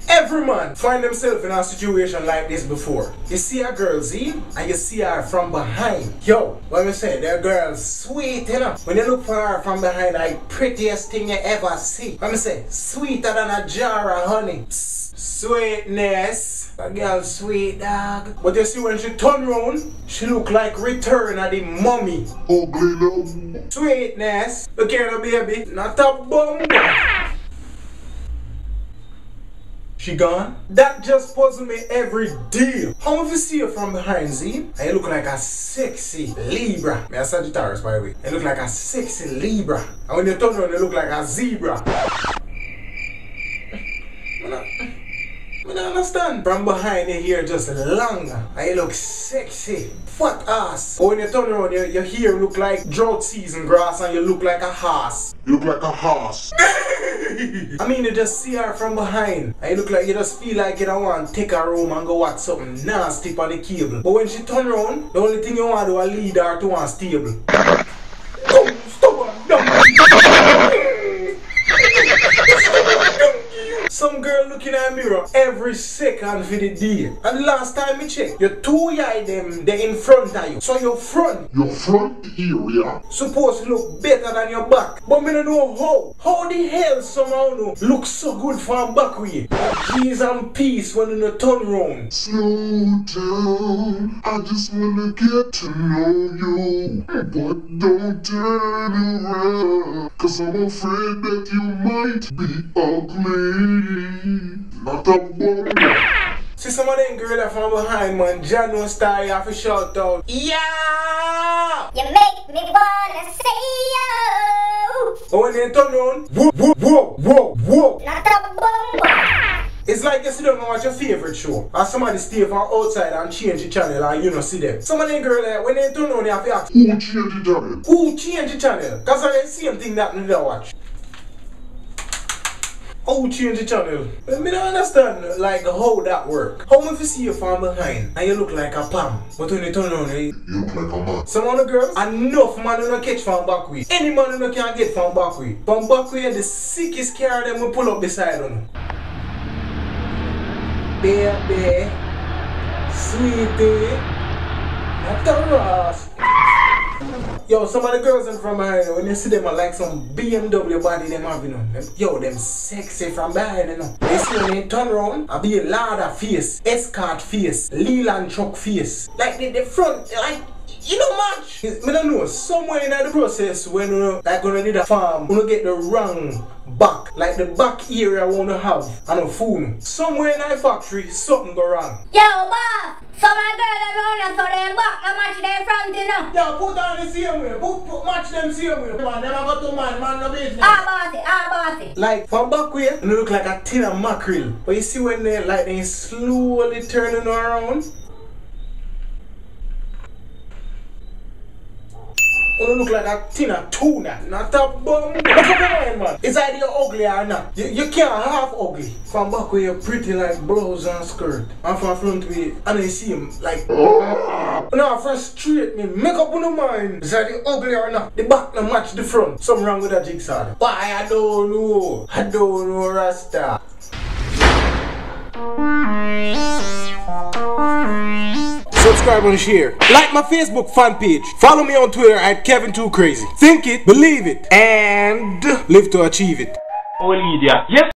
Every man find themselves in a situation like this before. You see a girl, see, and you see her from behind. Yo, what me say, that girl sweet, you know. When you look for her from behind, the prettiest thing you ever see. What me say, sweeter than a jar of honey. Sweetness. That girl sweet, dog. But you see when she turn around, she look like Return of the Mummy. Ugly love. Sweetness. Look here, baby. Not a bum. She gone? That just puzzles me every day. How if you see her from behind, see? And you look like a sexy Libra. Me a Sagittarius, by the way. You look like a sexy Libra. And when you turn around, you look like a zebra. I don't understand. From behind your hair just longer. And you look sexy. Fat ass. But when you turn around, your hair look like drought season grass and you look like a horse. You look like a horse. I mean, you just see her from behind and you look like you just feel like you don't want to take her home and go watch something nasty on the cable. But when she turn around, the only thing you want to do is lead her to one stable. Oh, stubborn donkey! Some girl looking at a mirror every second for the day. And the last time I checked, your two eye them, they in front of you. So your front area supposed to look better than your back. But me don't know how. How the hell somehow no look so good for a back way? Peace and peace when you turn round. Slow down, I just wanna get to know you. But don't turn around, cause I'm afraid that you might be ugly. Not a bum. See some of them girls from behind, man. John no style, you have to shout out. Yeah! You make me wanna say yo. But when they turn around, whoa, whoa, whoa, whoa, whoa. Not a bum. It's like you sit down and watch your favorite show. Or somebody stay from outside and change the channel and you don't see them. Some of them girls, when they turn around, they have to ask, Who changed the channel? who changed the channel? Because it's the same thing that they don't watch. How change the channel? I don't understand like how that work. How if you see you from behind and you look like a palm, but when you turn around you look like a man. some of the girls, enough man don't catch from back way. Any man don't can get from back way. From back way the sickest car them will pull up beside on. Baby, sweetie, not the RASS. Yo, some of the girls in from behind, when you see them are like some BMW body them have, you know. Yo, them sexy from behind, you know. You see when they turn around, I be a ladder face, escort face, Leland truck face. Like the front, like, you know much. I don't know, somewhere in the process when you like when you need a farm, you get the wrong back. Like the back area you want to have and a phone. Somewhere in the factory, something go wrong. Yo, boss. Some of the girls around us so they back and match their front, you know. Yo, put on the same way. Put match them same way. Man, never got to man no business. Bossy. Like from back way, you look like a tin of mackerel. But you see when they like they slowly turning around. You look like a tin of tuna, not a bum. Look at the mind, man. It's either you're ugly or not. You can't half ugly. From back way, you're pretty like blouse and skirt. And from front way, and you see him like. Now frustrate me. Make up on the mind. Is either ugly or not. The back don't match the front. Something wrong with that jigsaw. But I don't know. I don't know, Rasta. Subscribe and share. Like my Facebook fan page. Follow me on Twitter at Kevin2Crazy. Think it, believe it, and live to achieve it. Oh, Lydia. Yes.